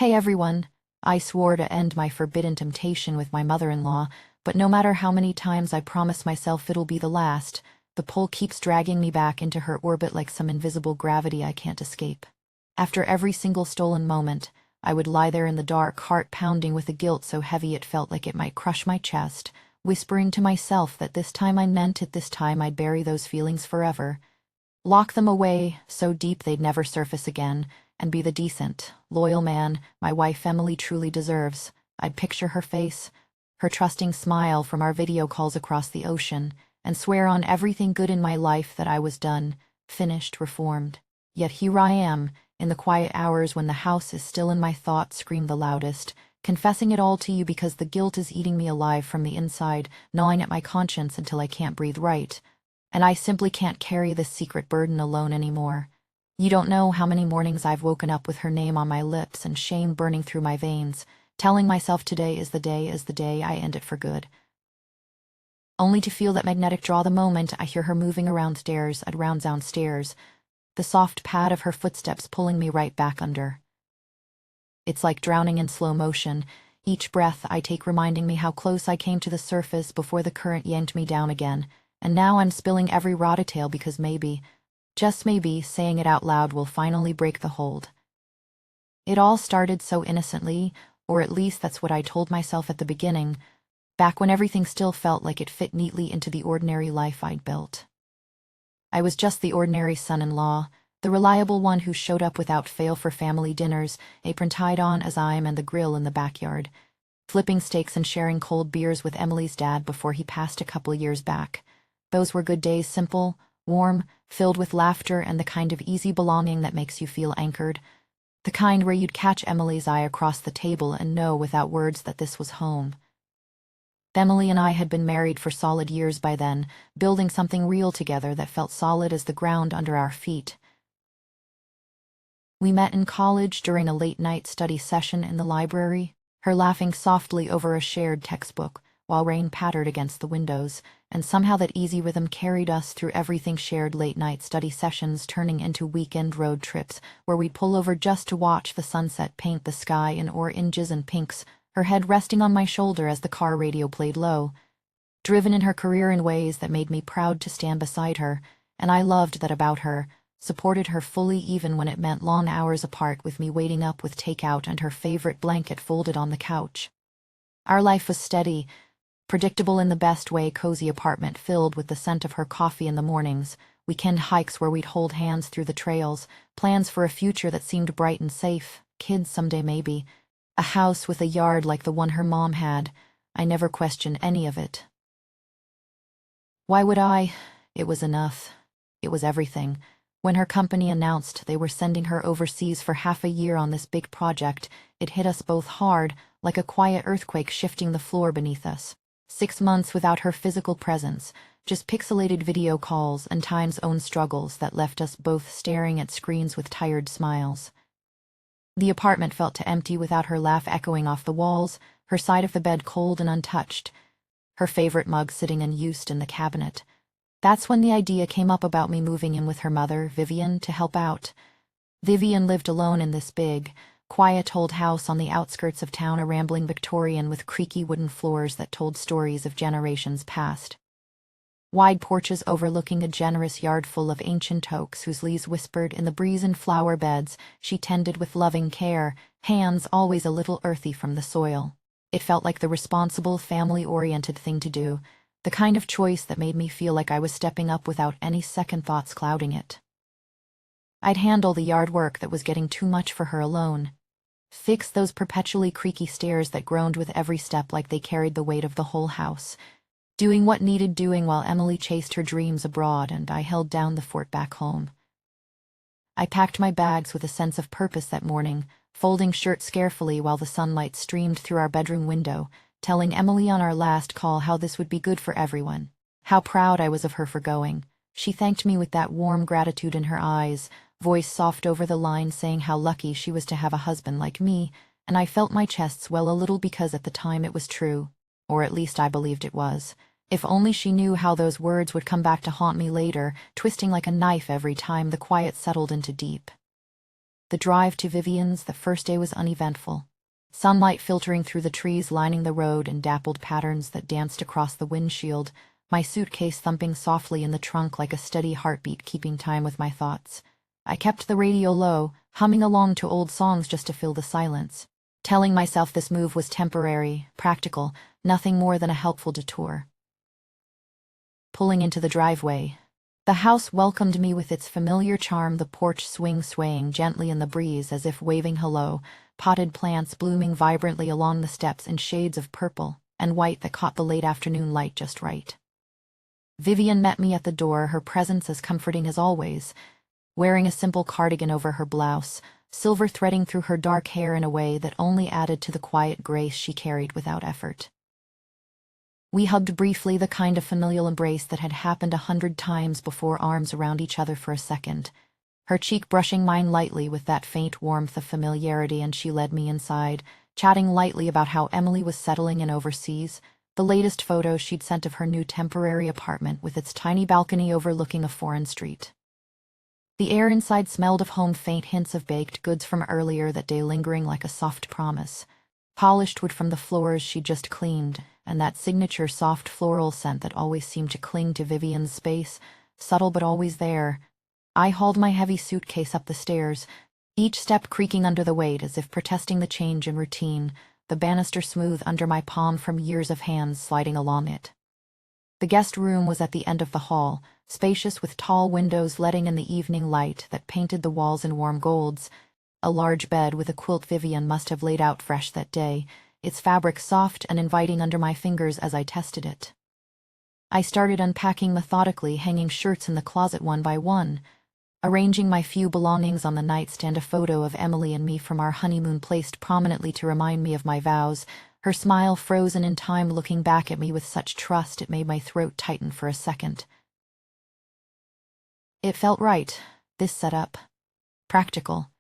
Hey everyone, I swore to end my forbidden temptation with my mother-in-law, but no matter how many times I promise myself it'll be the last, the pull keeps dragging me back into her orbit like some invisible gravity I can't escape. After every single stolen moment, I would lie there in the dark, heart pounding with a guilt so heavy it felt like it might crush my chest, whispering to myself that this time I meant it, this time I'd bury those feelings forever. Lock them away so deep they'd never surface again, and be the decent, loyal man my wife Emily truly deserves. I'd picture her face, her trusting smile from our video calls across the ocean, and swear on everything good in my life that I was done, finished, reformed. Yet here I am, in the quiet hours when the house is still and my thoughts scream the loudest, confessing it all to you because the guilt is eating me alive from the inside, gnawing at my conscience until I can't breathe right. And I simply can't carry this secret burden alone anymore. You don't know how many mornings I've woken up with her name on my lips and shame burning through my veins, telling myself today is the day I end it for good. Only to feel that magnetic draw the moment I hear her moving around downstairs, the soft pad of her footsteps pulling me right back under. It's like drowning in slow motion, each breath I take reminding me how close I came to the surface before the current yanked me down again, and now I'm spilling every raw tale because maybe, just maybe, saying it out loud will finally break the hold. It all started so innocently, or at least that's what I told myself at the beginning, back when everything still felt like it fit neatly into the ordinary life I'd built. I was just the ordinary son-in-law, the reliable one who showed up without fail for family dinners, apron tied on as I'm and the grill in the backyard, flipping steaks and sharing cold beers with Emily's dad before he passed a couple years back. Those were good days, simple, warm, filled with laughter and the kind of easy belonging that makes you feel anchored, the kind where you'd catch Emily's eye across the table and know without words that this was home. Emily and I had been married for solid years by then, building something real together that felt solid as the ground under our feet. We met in college during a late-night study session in the library, her laughing softly over a shared textbook, while rain pattered against the windows, and somehow that easy rhythm carried us through everything, shared late-night study sessions turning into weekend road trips where we'd pull over just to watch the sunset paint the sky in oranges and pinks, her head resting on my shoulder as the car radio played low. Driven in her career in ways that made me proud to stand beside her, and I loved that about her, supported her fully even when it meant long hours apart with me waiting up with takeout and her favorite blanket folded on the couch. Our life was steady, predictable in the best way, cozy apartment filled with the scent of her coffee in the mornings, weekend hikes where we'd hold hands through the trails, plans for a future that seemed bright and safe, kids someday maybe, a house with a yard like the one her mom had. I never questioned any of it. Why would I? It was enough. It was everything. When her company announced they were sending her overseas for half a year on this big project, it hit us both hard, like a quiet earthquake shifting the floor beneath us. 6 months without her physical presence, just pixelated video calls and time's own struggles that left us both staring at screens with tired smiles. The apartment felt too empty without her laugh echoing off the walls, her side of the bed cold and untouched, her favorite mug sitting unused in the cabinet. That's when the idea came up about me moving in with her mother, Vivian, to help out. Vivian lived alone in this big, quiet old house on the outskirts of town, a rambling Victorian with creaky wooden floors that told stories of generations past. Wide porches overlooking a generous yard full of ancient oaks whose leaves whispered in the breeze, and flower beds she tended with loving care, hands always a little earthy from the soil. It felt like the responsible, family-oriented thing to do, the kind of choice that made me feel like I was stepping up without any second thoughts clouding it. I'd handle the yard work that was getting too much for her alone. Fix those perpetually creaky stairs that groaned with every step like they carried the weight of the whole house. Doing what needed doing while Emily chased her dreams abroad and I held down the fort back home. I packed my bags with a sense of purpose that morning, folding shirts carefully while the sunlight streamed through our bedroom window, telling Emily on our last call how this would be good for everyone, how proud I was of her for going. She thanked me with that warm gratitude in her eyes, voice soft over the line saying how lucky she was to have a husband like me, and I felt my chest swell a little because at the time it was true, or at least I believed it was. If only she knew how those words would come back to haunt me later, twisting like a knife every time the quiet settled into deep, The drive to Vivian's the first day was uneventful. Sunlight filtering through the trees lining the road in dappled patterns that danced across the windshield, my suitcase thumping softly in the trunk like a steady heartbeat keeping time with my thoughts. I kept the radio low, humming along to old songs just to fill the silence, telling myself this move was temporary, practical, nothing more than a helpful detour. Pulling into the driveway, the house welcomed me with its familiar charm, the porch swaying gently in the breeze as if waving hello, potted plants blooming vibrantly along the steps in shades of purple and white that caught the late afternoon light just right. Vivian met me at the door, her presence as comforting as always, wearing a simple cardigan over her blouse, silver threading through her dark hair in a way that only added to the quiet grace she carried without effort. We hugged briefly, the kind of familial embrace that had happened 100 times before, arms around each other for a second, her cheek brushing mine lightly with that faint warmth of familiarity, and she led me inside, chatting lightly about how Emily was settling in overseas, the latest photos she'd sent of her new temporary apartment with its tiny balcony overlooking a foreign street. The air inside smelled of home, faint hints of baked goods from earlier that day lingering like a soft promise, polished wood from the floors she'd just cleaned, and that signature soft floral scent that always seemed to cling to Vivian's space, subtle but always there. I hauled my heavy suitcase up the stairs, each step creaking under the weight as if protesting the change in routine, the banister smooth under my palm from years of hands sliding along it. The guest room was at the end of the hall, spacious with tall windows letting in the evening light that painted the walls in warm golds, a large bed with a quilt Vivian must have laid out fresh that day, its fabric soft and inviting under my fingers as I tested it. I started unpacking methodically, hanging shirts in the closet one by one, arranging my few belongings on the nightstand, a photo of Emily and me from our honeymoon placed prominently to remind me of my vows, her smile frozen in time, looking back at me with such trust it made my throat tighten for a second. It felt right, this setup. Practical.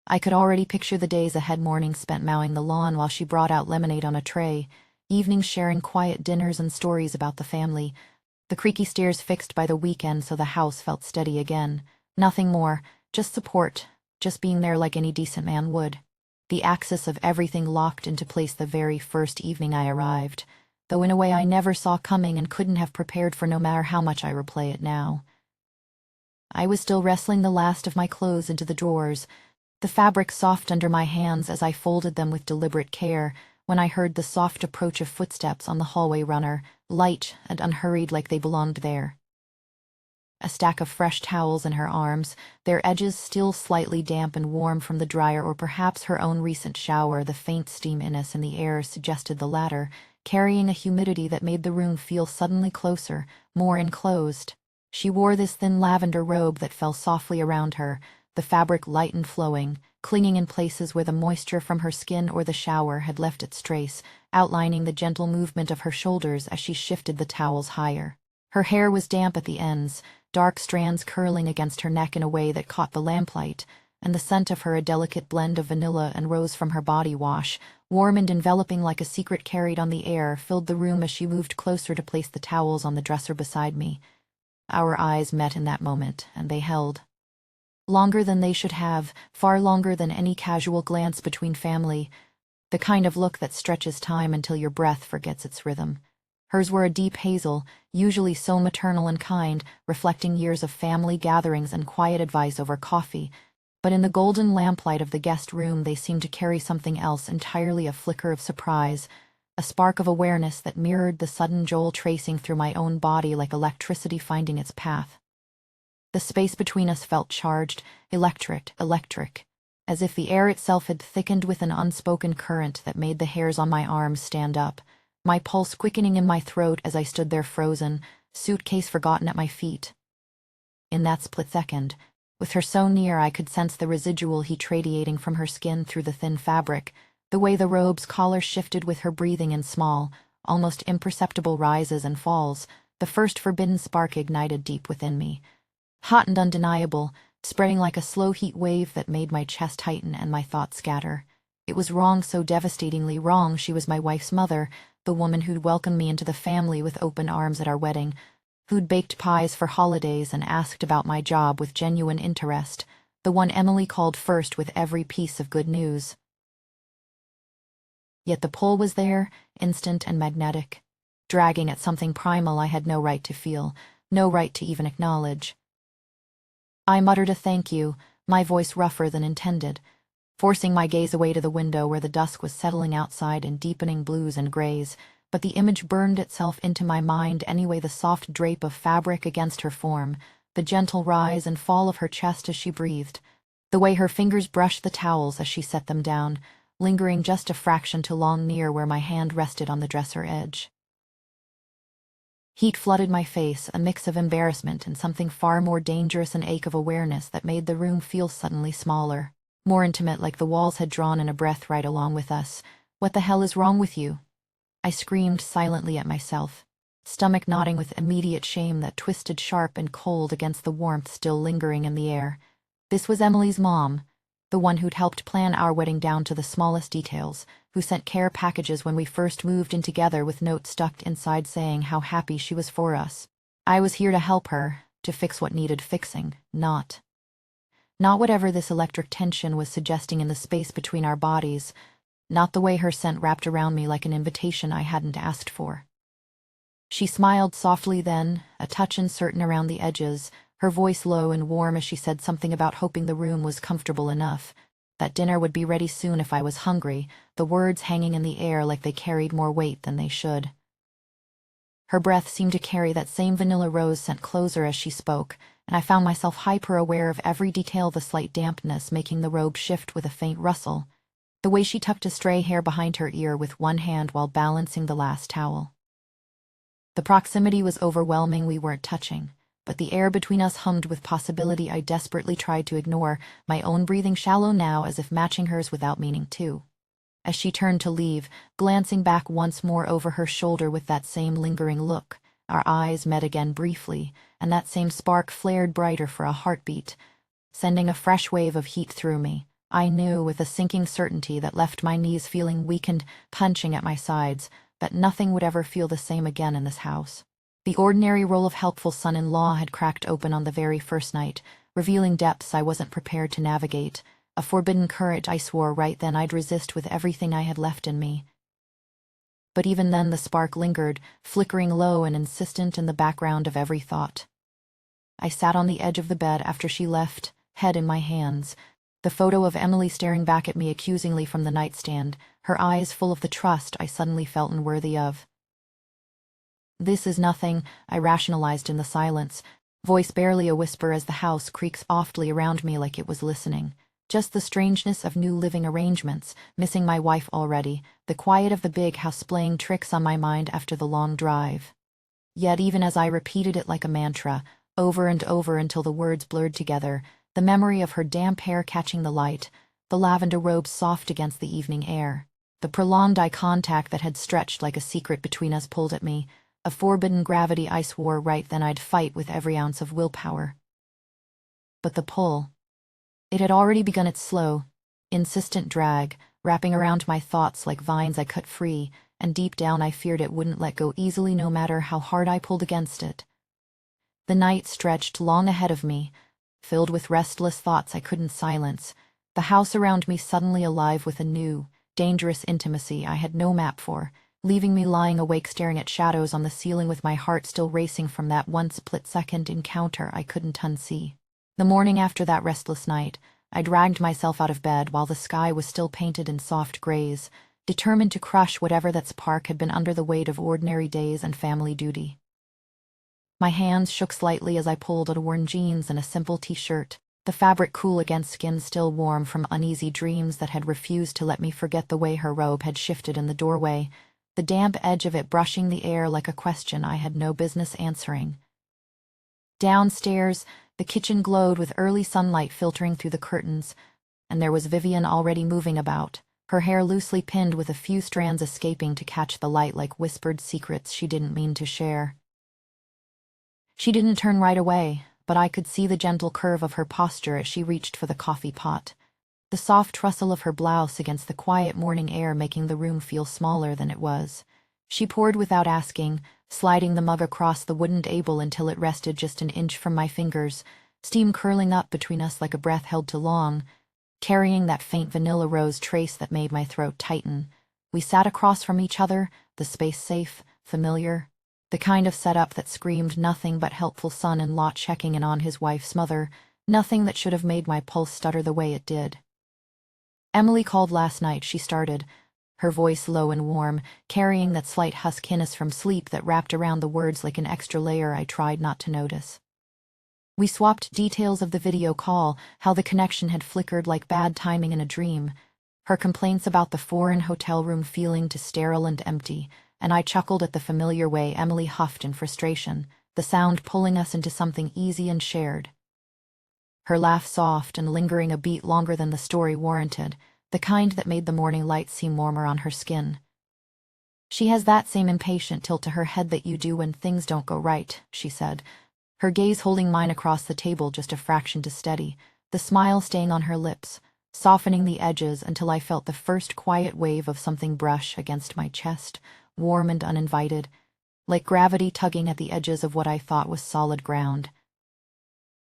I could already picture the days ahead, mornings spent mowing the lawn while she brought out lemonade on a tray, evenings sharing quiet dinners and stories about the family, the creaky stairs fixed by the weekend so the house felt steady again. Nothing more, just support, just being there like any decent man would. The axis of everything locked into place the very first evening I arrived, though in a way I never saw coming and couldn't have prepared for no matter how much I replay it now. I was still wrestling the last of my clothes into the drawers, the fabric soft under my hands as I folded them with deliberate care, when I heard the soft approach of footsteps on the hallway runner, light and unhurried like they belonged there. A stack of fresh towels in her arms, their edges still slightly damp and warm from the dryer, or perhaps her own recent shower, the faint steaminess in the air suggested the latter, carrying a humidity that made the room feel suddenly closer, more enclosed. She wore this thin lavender robe that fell softly around her, the fabric light and flowing, clinging in places where the moisture from her skin or the shower had left its trace, outlining the gentle movement of her shoulders as she shifted the towels higher. Her hair was damp at the ends, dark strands curling against her neck in a way that caught the lamplight, and the scent of her, a delicate blend of vanilla and rose from her body wash, warm and enveloping like a secret carried on the air, filled the room as she moved closer to place the towels on the dresser beside me. Our eyes met in that moment, and they held. Longer than they should have, far longer than any casual glance between family, the kind of look that stretches time until your breath forgets its rhythm. Hers were a deep hazel, usually so maternal and kind, reflecting years of family gatherings and quiet advice over coffee, but in the golden lamplight of the guest room they seemed to carry something else entirely, a flicker of surprise, a spark of awareness that mirrored the sudden jolt tracing through my own body like electricity finding its path. The space between us felt charged, electric, as if the air itself had thickened with an unspoken current that made the hairs on my arms stand up, my pulse quickening in my throat as I stood there frozen, suitcase forgotten at my feet. In that split second, with her so near, I could sense the residual heat radiating from her skin through the thin fabric, the way the robe's collar shifted with her breathing in small, almost imperceptible rises and falls, the first forbidden spark ignited deep within me. Hot and undeniable, spreading like a slow heat wave that made my chest tighten and my thoughts scatter. It was wrong, so devastatingly wrong. She was my wife's mother, the woman who'd welcomed me into the family with open arms at our wedding, who'd baked pies for holidays and asked about my job with genuine interest, the one Emily called first with every piece of good news. Yet the pull was there, instant and magnetic, dragging at something primal I had no right to feel, no right to even acknowledge. I muttered a thank you, my voice rougher than intended, forcing my gaze away to the window where the dusk was settling outside in deepening blues and grays, but the image burned itself into my mind anyway, the soft drape of fabric against her form, the gentle rise and fall of her chest as she breathed, the way her fingers brushed the towels as she set them down, lingering just a fraction too long near where my hand rested on the dresser edge. Heat flooded my face, a mix of embarrassment and something far more dangerous, an ache of awareness that made the room feel suddenly smaller, more intimate, like the walls had drawn in a breath right along with us. "What the hell is wrong with you?" I screamed silently at myself, stomach knotting with immediate shame that twisted sharp and cold against the warmth still lingering in the air. This was Emily's mom, the one who'd helped plan our wedding down to the smallest details, who sent care packages when we first moved in together with notes stuck inside saying how happy she was for us. I was here to help her, to fix what needed fixing, not whatever this electric tension was suggesting in the space between our bodies, not the way her scent wrapped around me like an invitation I hadn't asked for. She smiled softly then, a touch uncertain around the edges, her voice low and warm as she said something about hoping the room was comfortable enough, that dinner would be ready soon if I was hungry, the words hanging in the air like they carried more weight than they should. Her breath seemed to carry that same vanilla rose scent closer as she spoke, and I found myself hyper-aware of every detail, the slight dampness making the robe shift with a faint rustle, the way she tucked a stray hair behind her ear with one hand while balancing the last towel. The proximity was overwhelming. We weren't touching, but the air between us hummed with possibility I desperately tried to ignore, my own breathing shallow now as if matching hers without meaning to. As she turned to leave, glancing back once more over her shoulder with that same lingering look, our eyes met again briefly, and that same spark flared brighter for a heartbeat, sending a fresh wave of heat through me. I knew with a sinking certainty that left my knees feeling weakened, punching at my sides, that nothing would ever feel the same again in this house. The ordinary role of helpful son-in-law had cracked open on the very first night, revealing depths I wasn't prepared to navigate, a forbidden current I swore right then I'd resist with everything I had left in me. But even then the spark lingered, flickering low and insistent in the background of every thought. I sat on the edge of the bed after she left, head in my hands, the photo of Emily staring back at me accusingly from the nightstand, her eyes full of the trust I suddenly felt unworthy of. "This is nothing," I rationalized in the silence, voice barely a whisper as the house creaks softly around me like it was listening. Just the strangeness of new living arrangements, missing my wife already, the quiet of the big house playing tricks on my mind after the long drive. Yet even as I repeated it like a mantra, over and over until the words blurred together, the memory of her damp hair catching the light, the lavender robe soft against the evening air, the prolonged eye contact that had stretched like a secret between us pulled at me, a forbidden gravity I swore right then I'd fight with every ounce of willpower. But the pull, it had already begun its slow, insistent drag, wrapping around my thoughts like vines I cut free, and deep down I feared it wouldn't let go easily no matter how hard I pulled against it. The night stretched long ahead of me, filled with restless thoughts I couldn't silence, the house around me suddenly alive with a new, dangerous intimacy I had no map for, leaving me lying awake staring at shadows on the ceiling with my heart still racing from that one split-second encounter I couldn't unsee. The morning after that restless night, I dragged myself out of bed while the sky was still painted in soft grays, determined to crush whatever that spark had been under the weight of ordinary days and family duty. My hands shook slightly as I pulled at worn jeans and a simple t-shirt, the fabric cool against skin still warm from uneasy dreams that had refused to let me forget the way her robe had shifted in the doorway, the damp edge of it brushing the air like a question I had no business answering. Downstairs, the kitchen glowed with early sunlight filtering through the curtains, and there was Vivian already moving about, her hair loosely pinned with a few strands escaping to catch the light like whispered secrets she didn't mean to share. She didn't turn right away, but I could see the gentle curve of her posture as she reached for the coffee pot, the soft rustle of her blouse against the quiet morning air making the room feel smaller than it was. She poured without asking, sliding the mug across the wooden table until it rested just an inch from my fingers, steam curling up between us like a breath held too long, carrying that faint vanilla rose trace that made my throat tighten. We sat across from each other, the space safe, familiar, the kind of setup that screamed nothing but helpful son-in-law checking in on his wife's mother, nothing that should have made my pulse stutter the way it did. "Emily called last night," she started, her voice low and warm, carrying that slight huskiness from sleep that wrapped around the words like an extra layer I tried not to notice. We swapped details of the video call, how the connection had flickered like bad timing in a dream, her complaints about the foreign hotel room feeling too sterile and empty, and I chuckled at the familiar way Emily huffed in frustration, the sound pulling us into something easy and shared. Her laugh soft and lingering a beat longer than the story warranted, the kind that made the morning light seem warmer on her skin. "She has that same impatient tilt to her head that you do when things don't go right," she said, her gaze holding mine across the table just a fraction too steady, the smile staying on her lips, softening the edges until I felt the first quiet wave of something brush against my chest, warm and uninvited, like gravity tugging at the edges of what I thought was solid ground.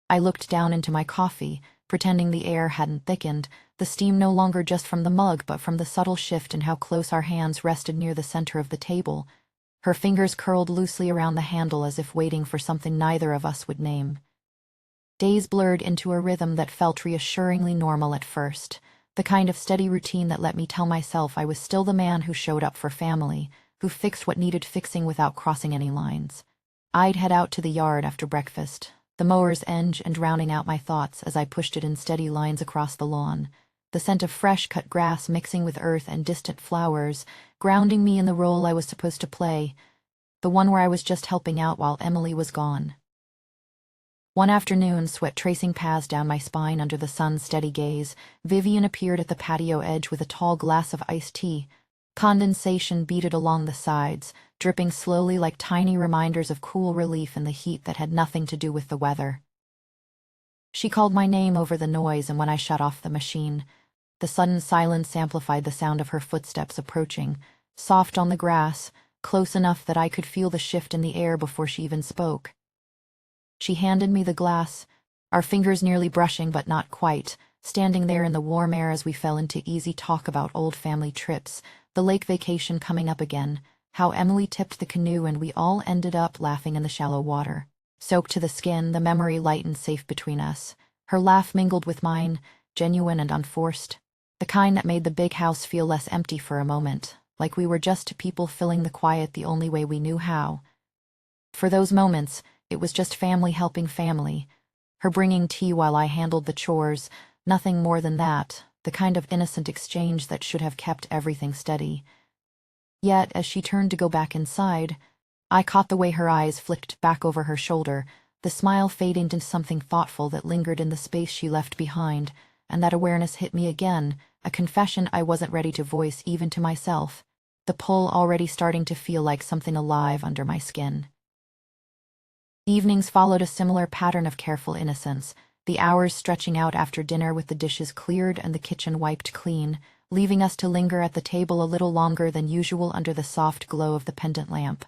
I looked down into my coffee, pretending the air hadn't thickened, the steam no longer just from the mug but from the subtle shift in how close our hands rested near the center of the table. Her fingers curled loosely around the handle as if waiting for something neither of us would name. Days blurred into a rhythm that felt reassuringly normal at first, the kind of steady routine that let me tell myself I was still the man who showed up for family, who fixed what needed fixing without crossing any lines. I'd head out to the yard after breakfast, the mower's edge and drowning out my thoughts as I pushed it in steady lines across the lawn, the scent of fresh cut grass mixing with earth and distant flowers, grounding me in the role I was supposed to play, the one where I was just helping out while Emily was gone. One afternoon, sweat tracing paths down my spine under the sun's steady gaze, Vivian appeared at the patio edge with a tall glass of iced tea. Condensation beaded along the sides, dripping slowly like tiny reminders of cool relief in the heat that had nothing to do with the weather. She called my name over the noise, and when I shut off the machine, the sudden silence amplified the sound of her footsteps approaching, soft on the grass, close enough that I could feel the shift in the air before she even spoke. She handed me the glass, our fingers nearly brushing but not quite, standing there in the warm air as we fell into easy talk about old family trips, the lake vacation coming up again, how Emily tipped the canoe and we all ended up laughing in the shallow water. Soaked to the skin, the memory light and safe between us. Her laugh mingled with mine, genuine and unforced, the kind that made the big house feel less empty for a moment, like we were just two people filling the quiet the only way we knew how. For those moments, it was just family helping family, her bringing tea while I handled the chores, nothing more than that, the kind of innocent exchange that should have kept everything steady. Yet, as she turned to go back inside, I caught the way her eyes flicked back over her shoulder, the smile fading into something thoughtful that lingered in the space she left behind, and that awareness hit me again, a confession I wasn't ready to voice even to myself, the pull already starting to feel like something alive under my skin. Evenings followed a similar pattern of careful innocence, the hours stretching out after dinner with the dishes cleared and the kitchen wiped clean, leaving us to linger at the table a little longer than usual under the soft glow of the pendant lamp.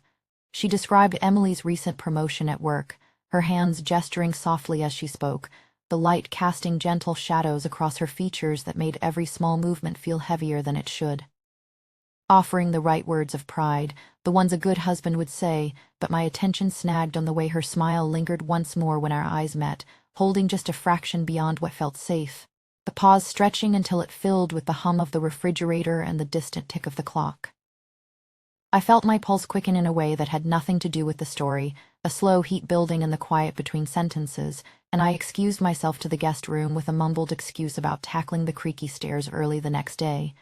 She described Emily's recent promotion at work, her hands gesturing softly as she spoke, the light casting gentle shadows across her features that made every small movement feel heavier than it should. Offering the right words of pride, the ones a good husband would say, but my attention snagged on the way her smile lingered once more when our eyes met, holding just a fraction beyond what felt safe, the pause stretching until it filled with the hum of the refrigerator and the distant tick of the clock. I felt my pulse quicken in a way that had nothing to do with the story, a slow heat building in the quiet between sentences, and I excused myself to the guest room with a mumbled excuse about tackling the creaky stairs early the next day.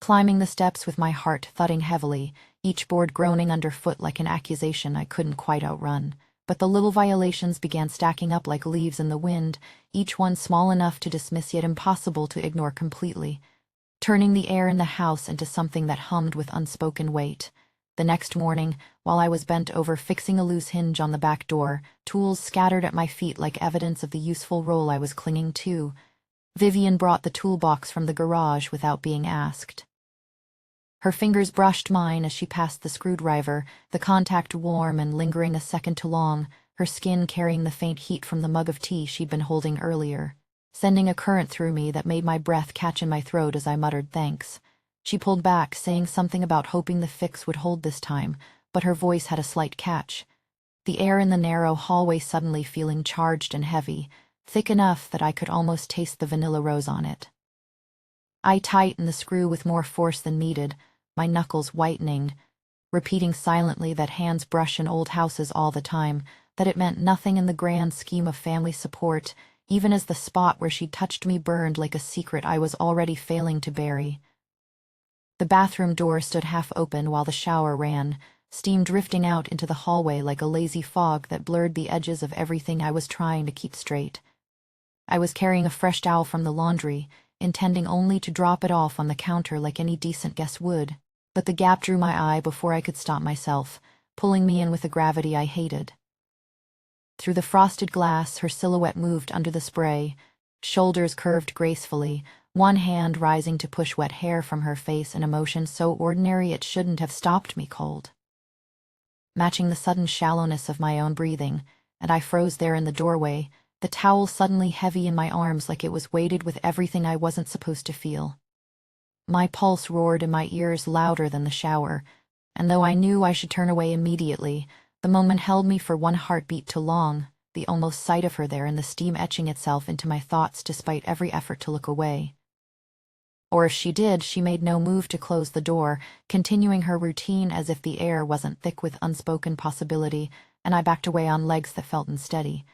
Climbing the steps with my heart thudding heavily, each board groaning underfoot like an accusation I couldn't quite outrun. But the little violations began stacking up like leaves in the wind, each one small enough to dismiss yet impossible to ignore completely, turning the air in the house into something that hummed with unspoken weight. The next morning, while I was bent over fixing a loose hinge on the back door, tools scattered at my feet like evidence of the useful role I was clinging to, Vivian brought the toolbox from the garage without being asked. Her fingers brushed mine as she passed the screwdriver, the contact warm and lingering a second too long, her skin carrying the faint heat from the mug of tea she'd been holding earlier, sending a current through me that made my breath catch in my throat as I muttered thanks. She pulled back, saying something about hoping the fix would hold this time, but her voice had a slight catch. The air in the narrow hallway suddenly feeling charged and heavy, thick enough that I could almost taste the vanilla rose on it. I tightened the screw with more force than needed, my knuckles whitening, repeating silently that hands brush in old houses all the time, that it meant nothing in the grand scheme of family support, even as the spot where she'd touched me burned like a secret I was already failing to bury. The bathroom door stood half open while the shower ran, steam drifting out into the hallway like a lazy fog that blurred the edges of everything I was trying to keep straight. I was carrying a fresh towel from the laundry, intending only to drop it off on the counter like any decent guest would, but the gap drew my eye before I could stop myself, pulling me in with a gravity I hated. Through the frosted glass, her silhouette moved under the spray, shoulders curved gracefully, one hand rising to push wet hair from her face in a motion so ordinary it shouldn't have stopped me cold. Matching the sudden shallowness of my own breathing, and I froze there in the doorway, the towel suddenly heavy in my arms like it was weighted with everything I wasn't supposed to feel. My pulse roared in my ears louder than the shower, and though I knew I should turn away immediately, the moment held me for one heartbeat too long, the almost sight of her there and the steam etching itself into my thoughts despite every effort to look away. Or if she did, she made no move to close the door, continuing her routine as if the air wasn't thick with unspoken possibility, and I backed away on legs that felt unsteady,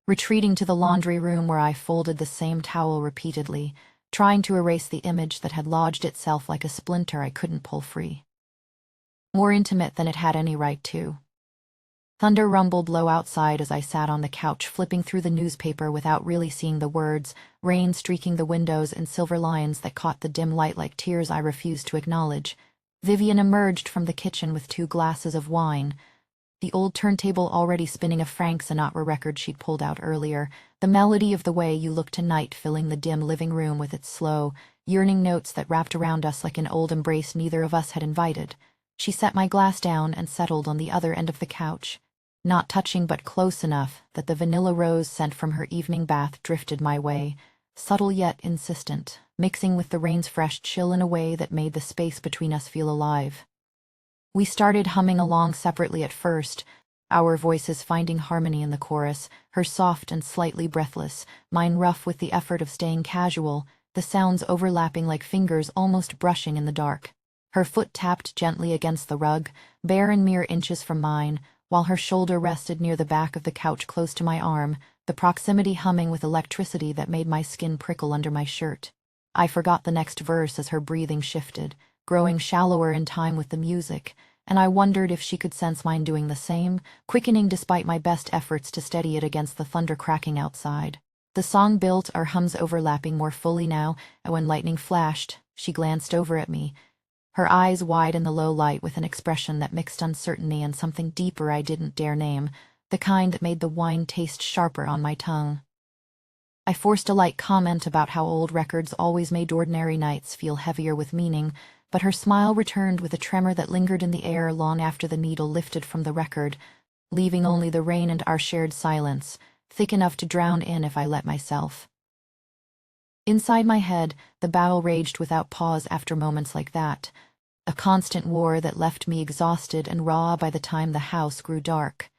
retreating to the laundry room where I folded the same towel repeatedly, trying to erase the image that had lodged itself like a splinter I couldn't pull free. More intimate than it had any right to. Thunder rumbled low outside as I sat on the couch flipping through the newspaper without really seeing the words, rain streaking the windows in silver lines that caught the dim light like tears I refused to acknowledge. Vivian emerged from the kitchen with 2 glasses of wine, the old turntable already spinning a Frank Sinatra record she'd pulled out earlier, the melody of The Way You Look Tonight filling the dim living room with its slow, yearning notes that wrapped around us like an old embrace neither of us had invited. She set my glass down and settled on the other end of the couch, not touching but close enough that the vanilla rose scent from her evening bath drifted my way, subtle yet insistent, mixing with the rain's fresh chill in a way that made the space between us feel alive. We started humming along separately at first, our voices finding harmony in the chorus, her soft and slightly breathless, mine rough with the effort of staying casual, the sounds overlapping like fingers almost brushing in the dark. Her foot tapped gently against the rug, bare and mere inches from mine, while her shoulder rested near the back of the couch close to my arm, the proximity humming with electricity that made my skin prickle under my shirt. I forgot the next verse as her breathing shifted, growing shallower in time with the music, and I wondered if she could sense mine doing the same, quickening despite my best efforts to steady it against the thunder cracking outside. The song built, our hums overlapping more fully now, and when lightning flashed, she glanced over at me, her eyes wide in the low light with an expression that mixed uncertainty and something deeper I didn't dare name, the kind that made the wine taste sharper on my tongue. I forced a light comment about how old records always made ordinary nights feel heavier with meaning, but her smile returned with a tremor that lingered in the air long after the needle lifted from the record, leaving only the rain and our shared silence, thick enough to drown in if I let myself. Inside my head, the battle raged without pause after moments like that, a constant war that left me exhausted and raw by the time the house grew dark.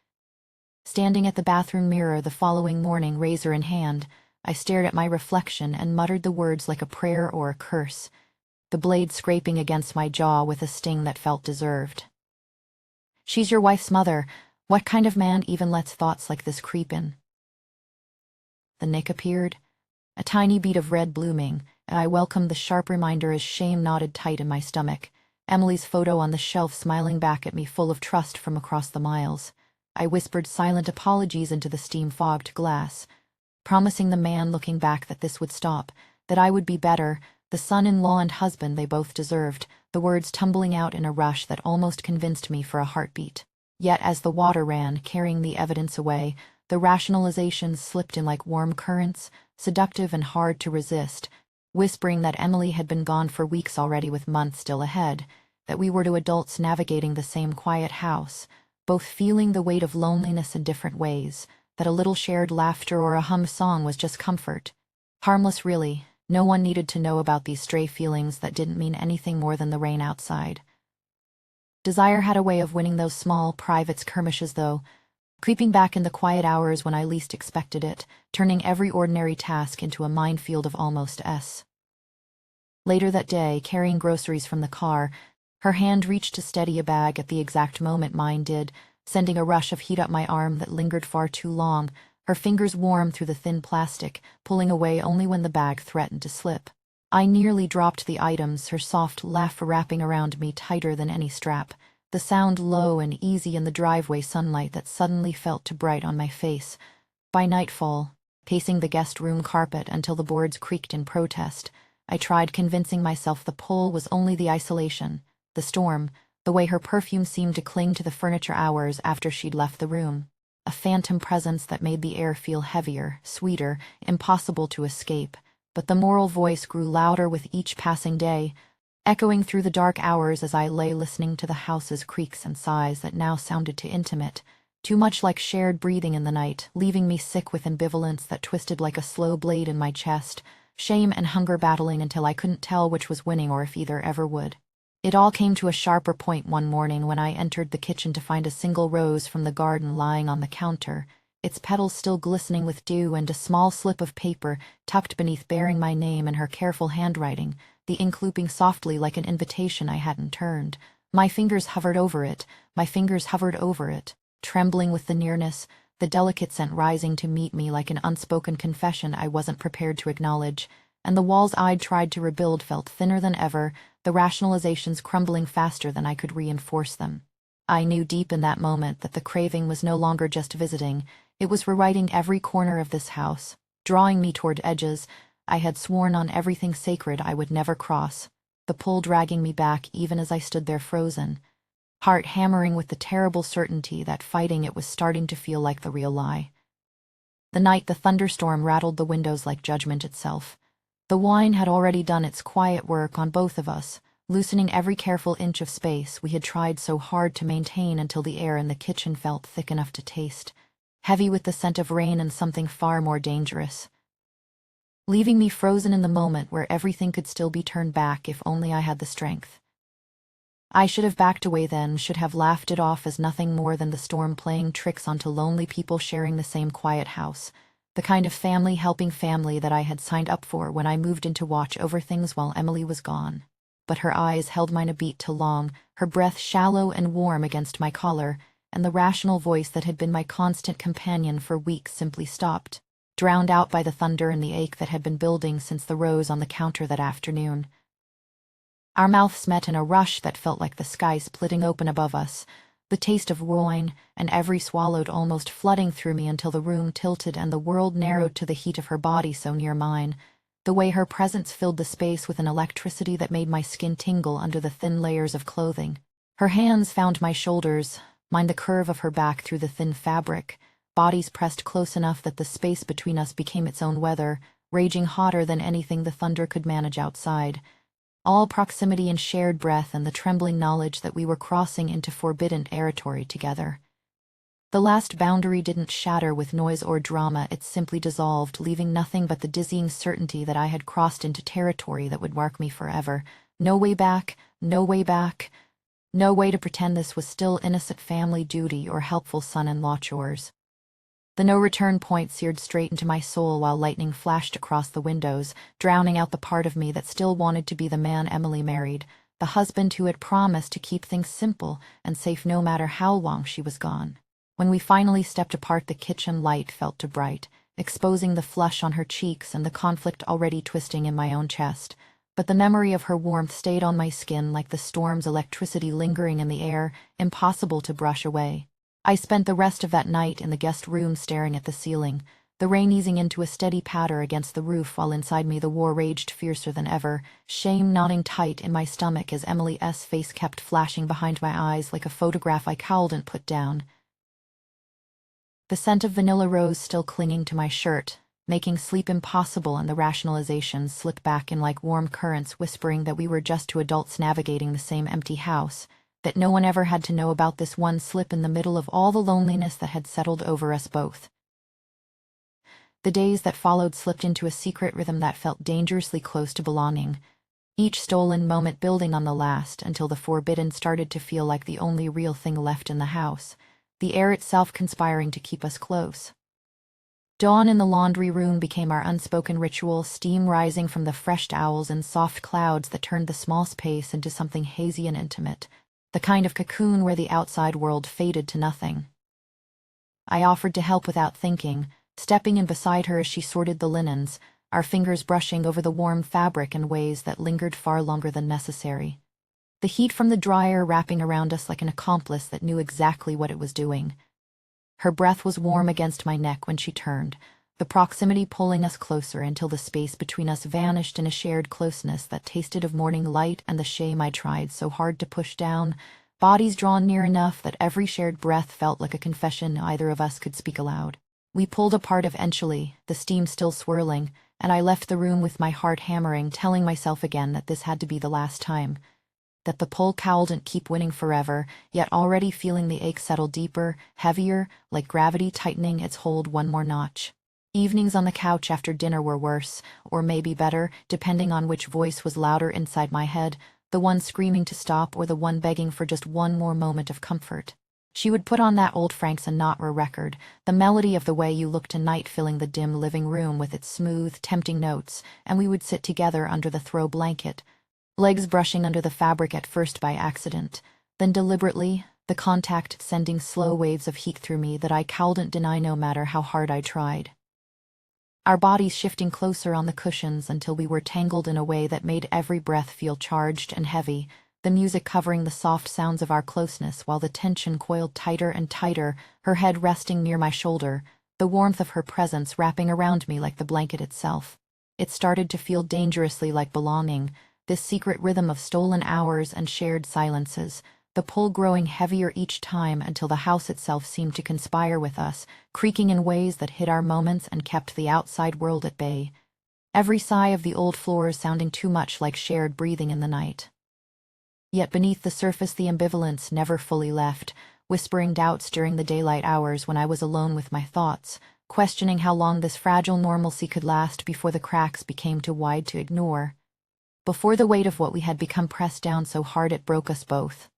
Standing at the bathroom mirror the following morning, razor in hand, I stared at my reflection and muttered the words like a prayer or a curse, the blade scraping against my jaw with a sting that felt deserved. "She's your wife's mother. What kind of man even lets thoughts like this creep in?" The Nick appeared, a tiny bead of red blooming, and I welcomed the sharp reminder as shame knotted tight in my stomach, Emily's photo on the shelf smiling back at me full of trust from across the miles. I whispered silent apologies into the steam-fogged glass, promising the man looking back that this would stop, that I would be better, the son-in-law and husband they both deserved, the words tumbling out in a rush that almost convinced me for a heartbeat. Yet as the water ran, carrying the evidence away, the rationalizations slipped in like warm currents, seductive and hard to resist, whispering that Emily had been gone for weeks already with months still ahead, that we were two adults navigating the same quiet house, both feeling the weight of loneliness in different ways, that a little shared laughter or a hummed song was just comfort. Harmless, really. No one needed to know about these stray feelings that didn't mean anything more than the rain outside. Desire had a way of winning those small, private skirmishes, though, creeping back in the quiet hours when I least expected it, turning every ordinary task into a minefield of almost s. Later that day, carrying groceries from the car, her hand reached to steady a bag at the exact moment mine did, sending a rush of heat up my arm that lingered far too long, her fingers warm through the thin plastic, pulling away only when the bag threatened to slip. I nearly dropped the items, her soft laugh wrapping around me tighter than any strap, the sound low and easy in the driveway sunlight that suddenly felt too bright on my face. By nightfall, pacing the guest room carpet until the boards creaked in protest, I tried convincing myself the pull was only the isolation, the storm, the way her perfume seemed to cling to the furniture hours after she'd left the room. A phantom presence that made the air feel heavier, sweeter, impossible to escape. But the moral voice grew louder with each passing day, echoing through the dark hours as I lay listening to the house's creaks and sighs that now sounded too intimate, too much like shared breathing in the night, leaving me sick with ambivalence that twisted like a slow blade in my chest, shame and hunger battling until I couldn't tell which was winning or if either ever would. It all came to a sharper point one morning when I entered the kitchen to find a single rose from the garden lying on the counter, its petals still glistening with dew, and a small slip of paper tucked beneath bearing my name in her careful handwriting, the ink looping softly like an invitation I hadn't turned. My fingers hovered over it, trembling with the nearness, the delicate scent rising to meet me like an unspoken confession I wasn't prepared to acknowledge, and the walls I'd tried to rebuild felt thinner than ever, the rationalizations crumbling faster than I could reinforce them. I knew deep in that moment that the craving was no longer just visiting, it was rewriting every corner of this house, drawing me toward edges I had sworn on everything sacred I would never cross, the pull dragging me back even as I stood there frozen, heart hammering with the terrible certainty that fighting it was starting to feel like the real lie. The night the thunderstorm rattled the windows like judgment itself. The wine had already done its quiet work on both of us, loosening every careful inch of space we had tried so hard to maintain until the air in the kitchen felt thick enough to taste, heavy with the scent of rain and something far more dangerous, leaving me frozen in the moment where everything could still be turned back if only I had the strength. I should have backed away then, should have laughed it off as nothing more than the storm playing tricks onto lonely people sharing the same quiet house, the kind of family helping family that I had signed up for when I moved in to watch over things while Emily was gone. But her eyes held mine a beat too long, her breath shallow and warm against my collar, and the rational voice that had been my constant companion for weeks simply stopped, drowned out by the thunder and the ache that had been building since the rose on the counter that afternoon. Our mouths met in a rush that felt like the sky splitting open above us, the taste of wine and every swallowed almost flooding through me until the room tilted and the world narrowed to the heat of her body so near mine, the way her presence filled the space with an electricity that made my skin tingle under the thin layers of clothing. Her hands found my shoulders, mine the curve of her back through the thin fabric, bodies pressed close enough that the space between us became its own weather, raging hotter than anything the thunder could manage outside. All proximity and shared breath and the trembling knowledge that we were crossing into forbidden territory together. The last boundary didn't shatter with noise or drama, it simply dissolved, leaving nothing but the dizzying certainty that I had crossed into territory that would mark me forever. No way back, no way back. No way to pretend this was still innocent family duty or helpful son-in-law chores. The no-return point seared straight into my soul while lightning flashed across the windows, drowning out the part of me that still wanted to be the man Emily married, the husband who had promised to keep things simple and safe no matter how long she was gone. When we finally stepped apart, the kitchen light felt too bright, exposing the flush on her cheeks and the conflict already twisting in my own chest. But the memory of her warmth stayed on my skin like the storm's electricity lingering in the air, impossible to brush away. I spent the rest of that night in the guest room staring at the ceiling, the rain easing into a steady patter against the roof while inside me the war raged fiercer than ever, shame knotting tight in my stomach as Emily's face kept flashing behind my eyes like a photograph I cowled and put down. The scent of vanilla rose still clinging to my shirt, making sleep impossible, and the rationalizations slipped back in like warm currents whispering that we were just two adults navigating the same empty house, that no one ever had to know about this one slip in the middle of all the loneliness that had settled over us both. The days that followed slipped into a secret rhythm that felt dangerously close to belonging, each stolen moment building on the last until the forbidden started to feel like the only real thing left in the house, the air itself conspiring to keep us close. Dawn in the laundry room became our unspoken ritual, steam rising from the fresh towels and soft clouds that turned the small space into something hazy and intimate, the kind of cocoon where the outside world faded to nothing. I offered to help without thinking, stepping in beside her as she sorted the linens, our fingers brushing over the warm fabric in ways that lingered far longer than necessary. The heat from the dryer wrapping around us like an accomplice that knew exactly what it was doing. Her breath was warm against my neck when she turned, the proximity pulling us closer until the space between us vanished in a shared closeness that tasted of morning light and the shame I tried so hard to push down, bodies drawn near enough that every shared breath felt like a confession neither of us could speak aloud. We pulled apart eventually, the steam still swirling, and I left the room with my heart hammering, telling myself again that this had to be the last time, that the pull couldn't keep winning forever, yet already feeling the ache settle deeper, heavier, like gravity tightening its hold one more notch. Evenings on the couch after dinner were worse, or maybe better, depending on which voice was louder inside my head, the one screaming to stop or the one begging for just one more moment of comfort. She would put on that old Frank Sinatra record, the melody of The Way You Look Tonight filling the dim living room with its smooth, tempting notes, and we would sit together under the throw blanket, legs brushing under the fabric at first by accident, then deliberately, the contact sending slow waves of heat through me that I couldn't deny no matter how hard I tried. Our bodies shifting closer on the cushions until we were tangled in a way that made every breath feel charged and heavy, the music covering the soft sounds of our closeness while the tension coiled tighter and tighter, her head resting near my shoulder, the warmth of her presence wrapping around me like the blanket itself. It started to feel dangerously like belonging, this secret rhythm of stolen hours and shared silences, the pull growing heavier each time until the house itself seemed to conspire with us, creaking in ways that hid our moments and kept the outside world at bay. Every sigh of the old floors sounding too much like shared breathing in the night. Yet beneath the surface the ambivalence never fully left, whispering doubts during the daylight hours when I was alone with my thoughts, questioning how long this fragile normalcy could last before the cracks became too wide to ignore, before the weight of what we had become pressed down so hard it broke us both.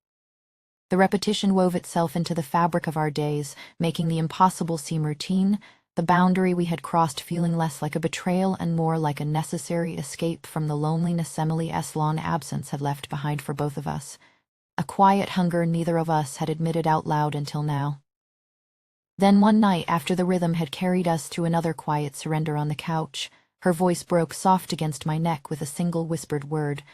The repetition wove itself into the fabric of our days, making the impossible seem routine, the boundary we had crossed feeling less like a betrayal and more like a necessary escape from the loneliness Emily's long absence had left behind for both of us, a quiet hunger neither of us had admitted out loud until now. Then one night after the rhythm had carried us to another quiet surrender on the couch, her voice broke soft against my neck with a single whispered word.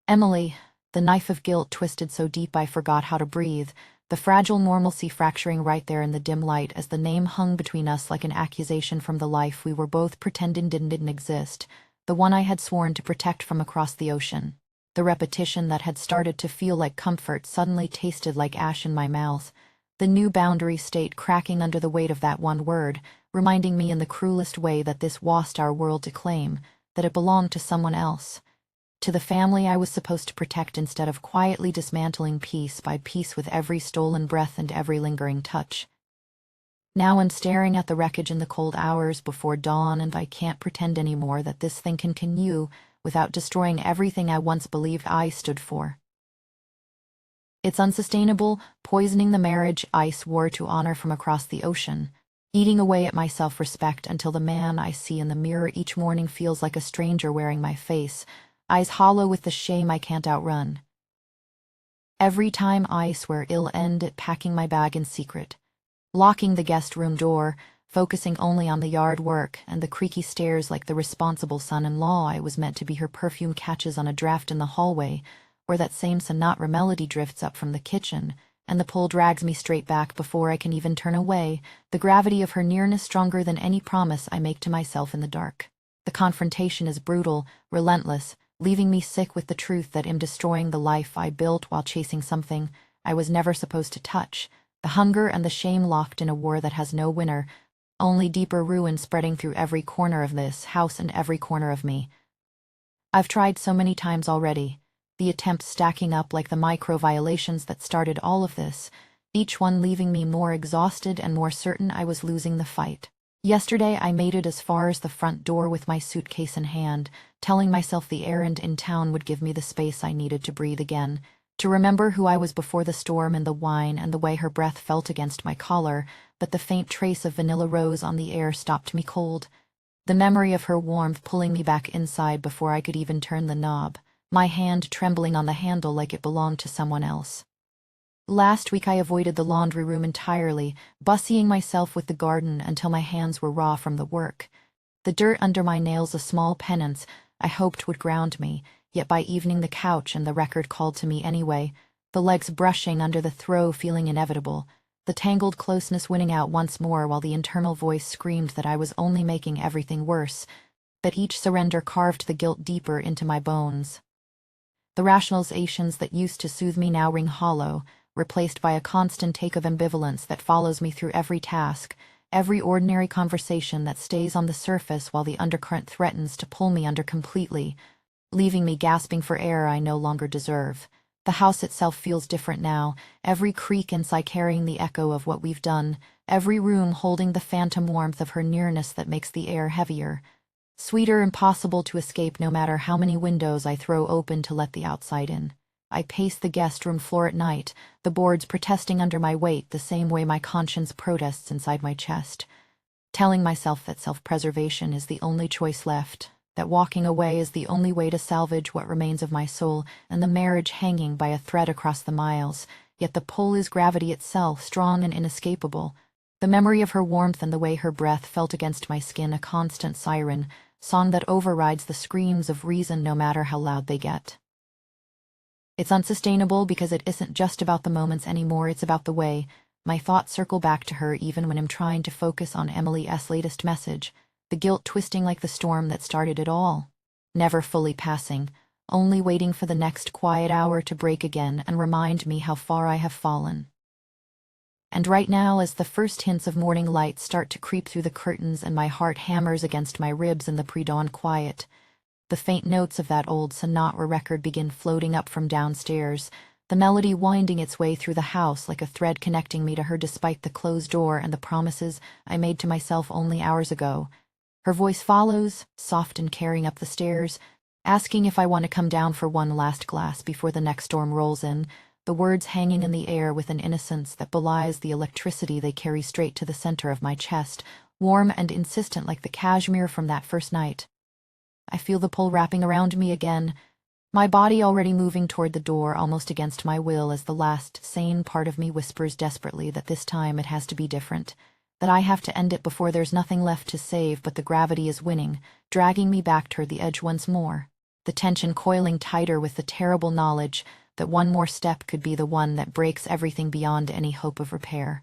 Emily, the knife of guilt twisted so deep I forgot how to breathe, the fragile normalcy fracturing right there in the dim light as the name hung between us like an accusation from the life we were both pretending didn't exist, the one I had sworn to protect from across the ocean. The repetition that had started to feel like comfort suddenly tasted like ash in my mouth, the new boundary state cracking under the weight of that one word, reminding me in the cruelest way that this wasn't our world to claim, that it belonged to someone else, to the family I was supposed to protect instead of quietly dismantling piece by piece with every stolen breath and every lingering touch. Now I'm staring at the wreckage in the cold hours before dawn, and I can't pretend anymore that this thing can continue without destroying everything I once believed I stood for. It's unsustainable, poisoning the marriage I swore to honor from across the ocean, eating away at my self-respect until the man I see in the mirror each morning feels like a stranger wearing my face, eyes hollow with the shame I can't outrun. Every time I swear I'll end at packing my bag in secret, locking the guest room door, focusing only on the yard work and the creaky stairs like the responsible son-in-law I was meant to be. Her perfume catches on a draft in the hallway, or that same Sinatra melody drifts up from the kitchen, and the pull drags me straight back before I can even turn away, the gravity of her nearness stronger than any promise I make to myself in the dark. The confrontation is brutal, relentless, leaving me sick with the truth that I'm destroying the life I built while chasing something I was never supposed to touch, the hunger and the shame locked in a war that has no winner, only deeper ruin spreading through every corner of this house and every corner of me. I've tried so many times already, the attempts stacking up like the micro-violations that started all of this, each one leaving me more exhausted and more certain I was losing the fight. Yesterday I made it as far as the front door with my suitcase in hand, telling myself the errand in town would give me the space I needed to breathe again, to remember who I was before the storm and the wine and the way her breath felt against my collar, but the faint trace of vanilla rose on the air stopped me cold. The memory of her warmth pulling me back inside before I could even turn the knob, my hand trembling on the handle like it belonged to someone else. Last week I avoided the laundry room entirely, bussying myself with the garden until my hands were raw from the work. The dirt under my nails, a small penance I hoped would ground me, yet by evening the couch and the record called to me anyway, the legs brushing under the throw feeling inevitable, the tangled closeness winning out once more while the internal voice screamed that I was only making everything worse, that each surrender carved the guilt deeper into my bones. The rationalizations that used to soothe me now ring hollow, replaced by a constant take of ambivalence that follows me through every task, every ordinary conversation that stays on the surface while the undercurrent threatens to pull me under completely, leaving me gasping for air I no longer deserve. The house itself feels different now, every creak inside carrying the echo of what we've done, every room holding the phantom warmth of her nearness that makes the air heavier. Sweeter, impossible to escape no matter how many windows I throw open to let the outside in. I pace the guest room floor at night, the boards protesting under my weight the same way my conscience protests inside my chest, telling myself that self-preservation is the only choice left, that walking away is the only way to salvage what remains of my soul, and the marriage hanging by a thread across the miles, yet the pull is gravity itself, strong and inescapable. The memory of her warmth and the way her breath felt against my skin, a constant siren, song that overrides the screams of reason no matter how loud they get. It's unsustainable because it isn't just about the moments anymore, it's about the way my thoughts circle back to her even when I'm trying to focus on Emily's latest message, the guilt twisting like the storm that started it all, never fully passing, only waiting for the next quiet hour to break again and remind me how far I have fallen. And right now, as the first hints of morning light start to creep through the curtains and my heart hammers against my ribs in the pre-dawn quiet, the faint notes of that old Sinatra record begin floating up from downstairs, the melody winding its way through the house like a thread connecting me to her despite the closed door and the promises I made to myself only hours ago. Her voice follows, soft and carrying up the stairs, asking if I want to come down for one last glass before the next storm rolls in, the words hanging in the air with an innocence that belies the electricity they carry straight to the center of my chest, warm and insistent like the cashmere from that first night. I feel the pull wrapping around me again, my body already moving toward the door almost against my will as the last sane part of me whispers desperately that this time it has to be different, that I have to end it before there's nothing left to save, but the gravity is winning, dragging me back toward the edge once more, the tension coiling tighter with the terrible knowledge that one more step could be the one that breaks everything beyond any hope of repair.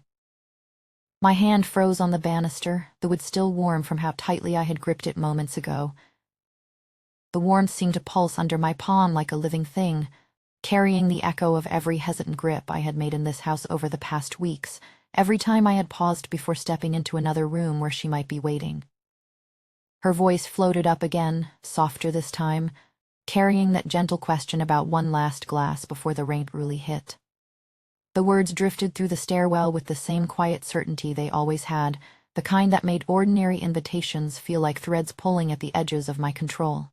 My hand froze on the banister, the wood still warm from how tightly I had gripped it moments ago. The warmth seemed to pulse under my palm like a living thing, carrying the echo of every hesitant grip I had made in this house over the past weeks, every time I had paused before stepping into another room where she might be waiting. Her voice floated up again, softer this time, carrying that gentle question about one last glass before the rain really hit. The words drifted through the stairwell with the same quiet certainty they always had, the kind that made ordinary invitations feel like threads pulling at the edges of my control.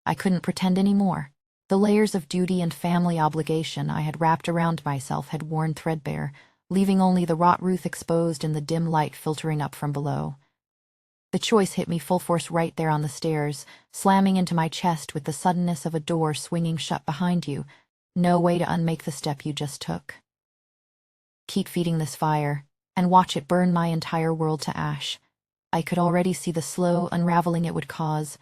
I couldn't pretend anymore. The layers of duty and family obligation I had wrapped around myself had worn threadbare, leaving only the wrought roof exposed and the dim light filtering up from below. The choice hit me full force right there on the stairs, slamming into my chest with the suddenness of a door swinging shut behind you. No way to unmake the step you just took. Keep feeding this fire, and watch it burn my entire world to ash. I could already see the slow unraveling it would cause,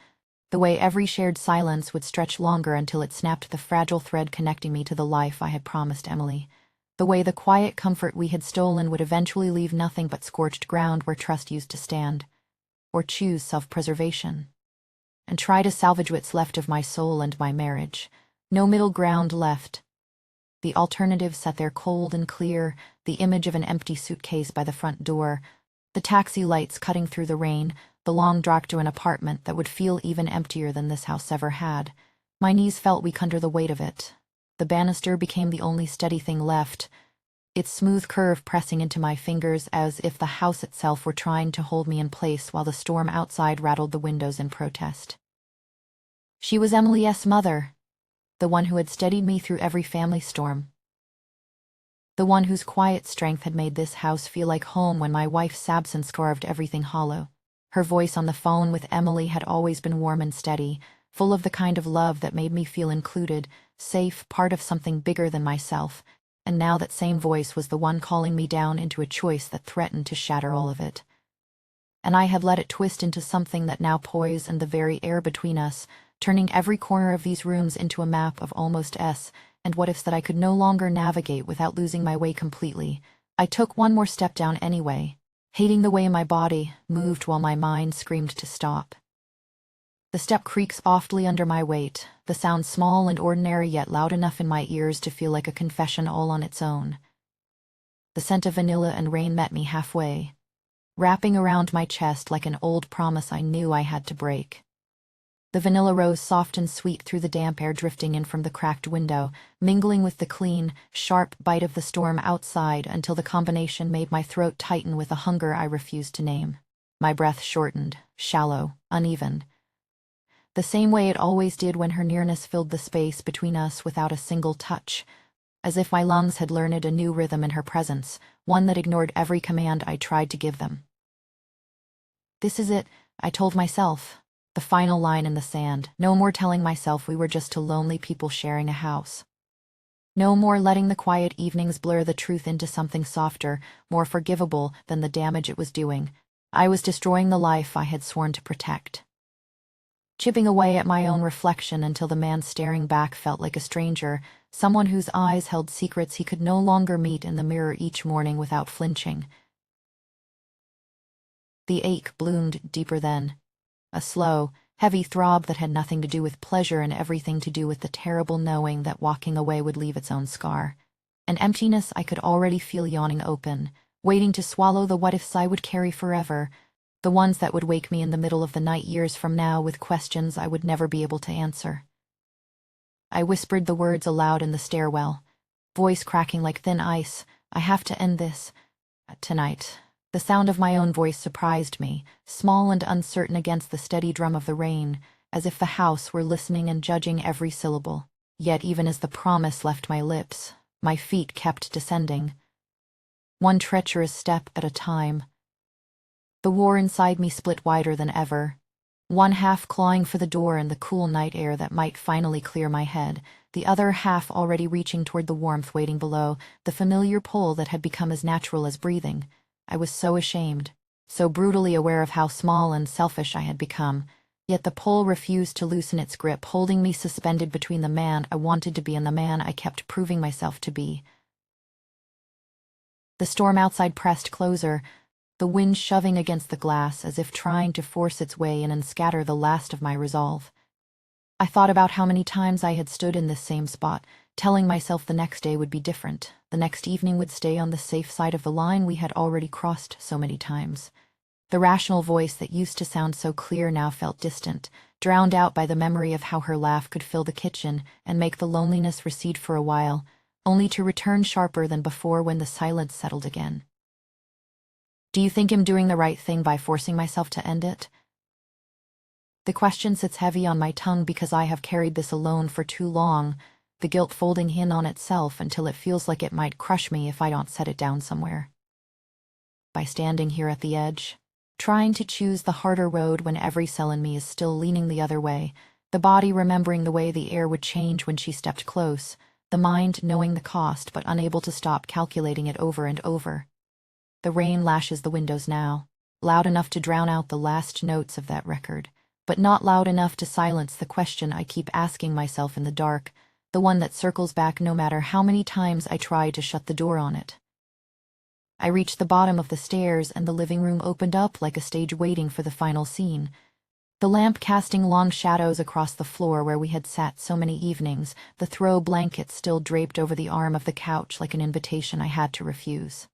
the way every shared silence would stretch longer until it snapped the fragile thread connecting me to the life I had promised Emily, the way the quiet comfort we had stolen would eventually leave nothing but scorched ground where trust used to stand, or choose self-preservation, and try to salvage what's left of my soul and my marriage. No middle ground left. The alternative sat there cold and clear, the image of an empty suitcase by the front door, the taxi lights cutting through the rain, the long drive to an apartment that would feel even emptier than this house ever had. My knees felt weak under the weight of it. The banister became the only steady thing left, its smooth curve pressing into my fingers as if the house itself were trying to hold me in place while the storm outside rattled the windows in protest. She was Emily's mother, the one who had steadied me through every family storm. The one whose quiet strength had made this house feel like home when my wife's absence carved everything hollow. Her voice on the phone with Emily had always been warm and steady, full of the kind of love that made me feel included, safe, part of something bigger than myself, and now that same voice was the one calling me down into a choice that threatened to shatter all of it. And I had let it twist into something that now poised in the very air between us, turning every corner of these rooms into a map of almost and what-ifs that I could no longer navigate without losing my way completely. I took one more step down anyway, hating the way my body moved while my mind screamed to stop. The step creaks softly under my weight, the sound small and ordinary yet loud enough in my ears to feel like a confession all on its own. The scent of vanilla and rain met me halfway, wrapping around my chest like an old promise I knew I had to break. The vanilla rose soft and sweet through the damp air drifting in from the cracked window, mingling with the clean, sharp bite of the storm outside until the combination made my throat tighten with a hunger I refused to name. My breath shortened, shallow, uneven. The same way it always did when her nearness filled the space between us without a single touch, as if my lungs had learned a new rhythm in her presence, one that ignored every command I tried to give them. This is it, I told myself. The final line in the sand. No more telling myself we were just two lonely people sharing a house. No more letting the quiet evenings blur the truth into something softer, more forgivable than the damage it was doing. I was destroying the life I had sworn to protect. Chipping away at my own reflection until the man staring back felt like a stranger, someone whose eyes held secrets he could no longer meet in the mirror each morning without flinching. The ache bloomed deeper then. A slow, heavy throb that had nothing to do with pleasure and everything to do with the terrible knowing that walking away would leave its own scar. An emptiness I could already feel yawning open, waiting to swallow the what-ifs I would carry forever, the ones that would wake me in the middle of the night years from now with questions I would never be able to answer. I whispered the words aloud in the stairwell, voice cracking like thin ice. I have to end this. Tonight. The sound of my own voice surprised me, small and uncertain against the steady drum of the rain, as if the house were listening and judging every syllable. Yet even as the promise left my lips, my feet kept descending, one treacherous step at a time. The war inside me split wider than ever, one half clawing for the door and the cool night air that might finally clear my head, the other half already reaching toward the warmth waiting below, the familiar pull that had become as natural as breathing. I was so ashamed, so brutally aware of how small and selfish I had become, yet the pull refused to loosen its grip, holding me suspended between the man I wanted to be and the man I kept proving myself to be. The storm outside pressed closer, the wind shoving against the glass as if trying to force its way in and scatter the last of my resolve. I thought about how many times I had stood in this same spot, telling myself the next day would be different, the next evening would stay on the safe side of the line we had already crossed so many times. The rational voice that used to sound so clear now felt distant, drowned out by the memory of how her laugh could fill the kitchen and make the loneliness recede for a while, only to return sharper than before when the silence settled again. Do you think I'm doing the right thing by forcing myself to end it? The question sits heavy on my tongue because I have carried this alone for too long, the guilt folding in on itself until it feels like it might crush me if I don't set it down somewhere. By standing here at the edge, trying to choose the harder road when every cell in me is still leaning the other way, the body remembering the way the air would change when she stepped close, the mind knowing the cost but unable to stop calculating it over and over. The rain lashes the windows now, loud enough to drown out the last notes of that record, but not loud enough to silence the question I keep asking myself in the dark, the one that circles back no matter how many times I try to shut the door on it. I reached the bottom of the stairs and the living room opened up like a stage waiting for the final scene, the lamp casting long shadows across the floor where we had sat so many evenings, the throw blanket still draped over the arm of the couch like an invitation I had to refuse.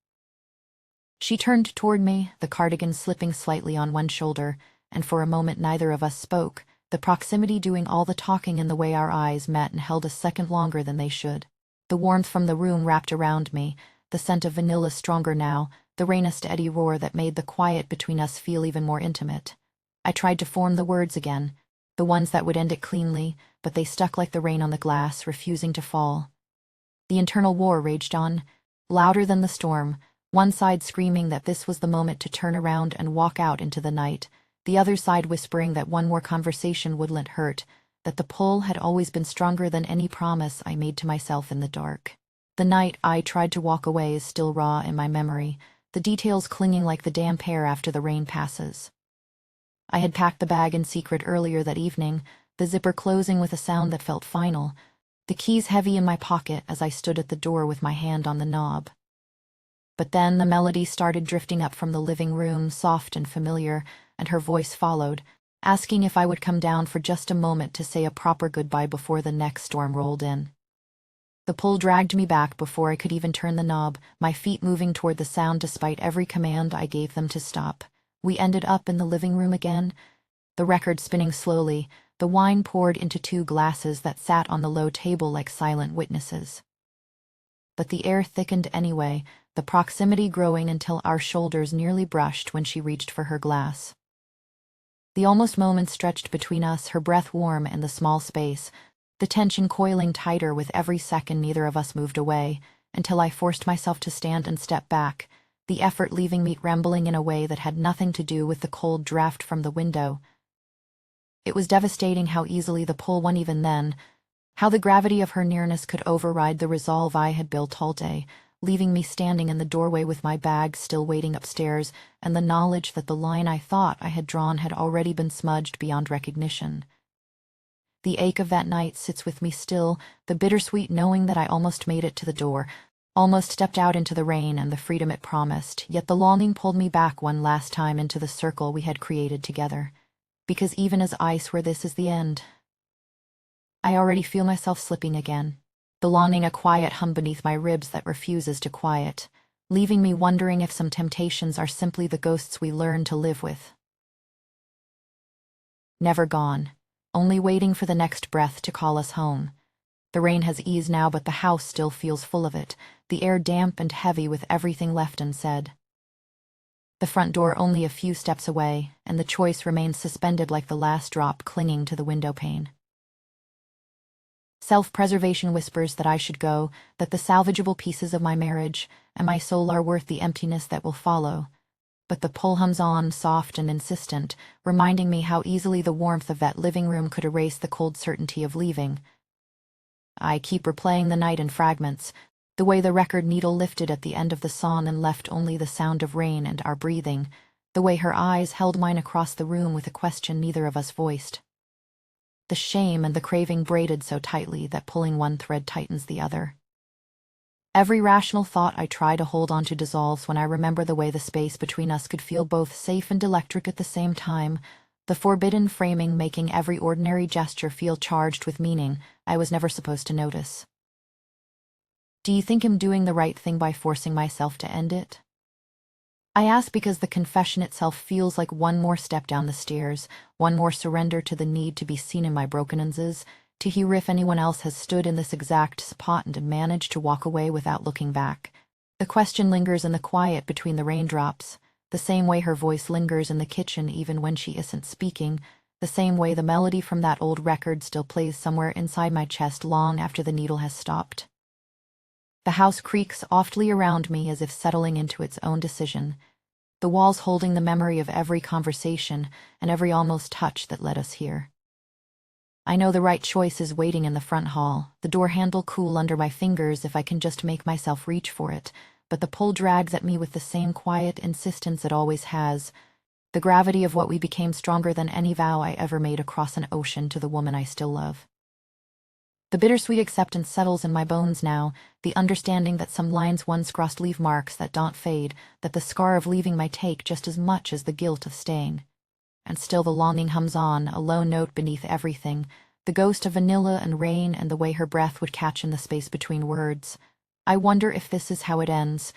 She turned toward me, the cardigan slipping slightly on one shoulder, and for a moment neither of us spoke, the proximity doing all the talking in the way our eyes met and held a second longer than they should. The warmth from the room wrapped around me, the scent of vanilla stronger now, the rain a steady roar that made the quiet between us feel even more intimate. I tried to form the words again, the ones that would end it cleanly, but they stuck like the rain on the glass, refusing to fall. The internal war raged on, louder than the storm, one side screaming that this was the moment to turn around and walk out into the night, the other side whispering that one more conversation wouldn't hurt, that the pull had always been stronger than any promise I made to myself in the dark. The night I tried to walk away is still raw in my memory, the details clinging like the damp hair after the rain passes. I had packed the bag in secret earlier that evening, the zipper closing with a sound that felt final, the keys heavy in my pocket as I stood at the door with my hand on the knob. But then the melody started drifting up from the living room, soft and familiar, and her voice followed, asking if I would come down for just a moment to say a proper goodbye before the next storm rolled in. The pull dragged me back before I could even turn the knob, my feet moving toward the sound despite every command I gave them to stop. We ended up in the living room again, the record spinning slowly, the wine poured into 2 glasses that sat on the low table like silent witnesses. But the air thickened anyway, the proximity growing until our shoulders nearly brushed when she reached for her glass. The almost moment stretched between us, her breath warm in the small space, the tension coiling tighter with every second neither of us moved away, until I forced myself to stand and step back, the effort leaving me trembling in a way that had nothing to do with the cold draft from the window. It was devastating how easily the pull won even then, how the gravity of her nearness could override the resolve I had built all day, leaving me standing in the doorway with my bag still waiting upstairs, and the knowledge that the line I thought I had drawn had already been smudged beyond recognition. The ache of that night sits with me still, the bittersweet knowing that I almost made it to the door, almost stepped out into the rain and the freedom it promised, yet the longing pulled me back one last time into the circle we had created together. Because even as I swear this is the end, I already feel myself slipping again, belonging a quiet hum beneath my ribs that refuses to quiet, leaving me wondering if some temptations are simply the ghosts we learn to live with. Never gone, only waiting for the next breath to call us home. The rain has eased now, but the house still feels full of it, the air damp and heavy with everything left unsaid. The front door only a few steps away, and the choice remains suspended like the last drop clinging to the window pane. Self-preservation whispers that I should go, that the salvageable pieces of my marriage and my soul are worth the emptiness that will follow. But the pull hums on, soft and insistent, reminding me how easily the warmth of that living room could erase the cold certainty of leaving. I keep replaying the night in fragments, the way the record needle lifted at the end of the song and left only the sound of rain and our breathing, the way her eyes held mine across the room with a question neither of us voiced. The shame and the craving braided so tightly that pulling one thread tightens the other. Every rational thought I try to hold on to dissolves when I remember the way the space between us could feel both safe and electric at the same time, the forbidden framing making every ordinary gesture feel charged with meaning I was never supposed to notice. Do you think I'm doing the right thing by forcing myself to end it? I ask because the confession itself feels like one more step down the stairs, one more surrender to the need to be seen in my brokennesses, to hear if anyone else has stood in this exact spot and managed to walk away without looking back. The question lingers in the quiet between the raindrops, the same way her voice lingers in the kitchen even when she isn't speaking, the same way the melody from that old record still plays somewhere inside my chest long after the needle has stopped. The house creaks softly around me as if settling into its own decision, the walls holding the memory of every conversation and every almost touch that led us here. I know the right choice is waiting in the front hall, the door handle cool under my fingers if I can just make myself reach for it, but the pull drags at me with the same quiet insistence it always has, the gravity of what we became stronger than any vow I ever made across an ocean to the woman I still love. The bittersweet acceptance settles in my bones now, the understanding that some lines once crossed leave marks that don't fade, that the scar of leaving might take just as much as the guilt of staying. And still the longing hums on, a low note beneath everything, the ghost of vanilla and rain and the way her breath would catch in the space between words. I wonder if this is how it ends,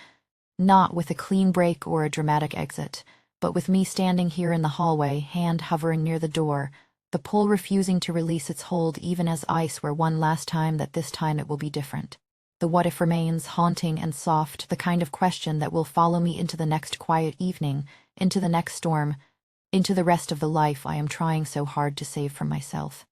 not with a clean break or a dramatic exit, but with me standing here in the hallway, hand hovering near the door, the pull refusing to release its hold even as ice where one last time that this time it will be different. The what if remains, haunting and soft, the kind of question that will follow me into the next quiet evening, into the next storm, into the rest of the life I am trying so hard to save from myself.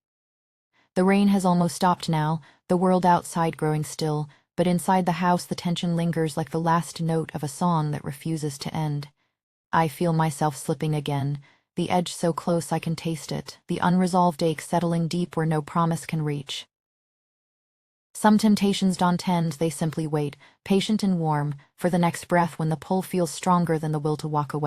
The rain has almost stopped now, the world outside growing still, but inside the house the tension lingers like the last note of a song that refuses to end. I feel myself slipping again, the edge so close I can taste it, the unresolved ache settling deep where no promise can reach. Some temptations don't tend, they simply wait, patient and warm, for the next breath when the pull feels stronger than the will to walk away.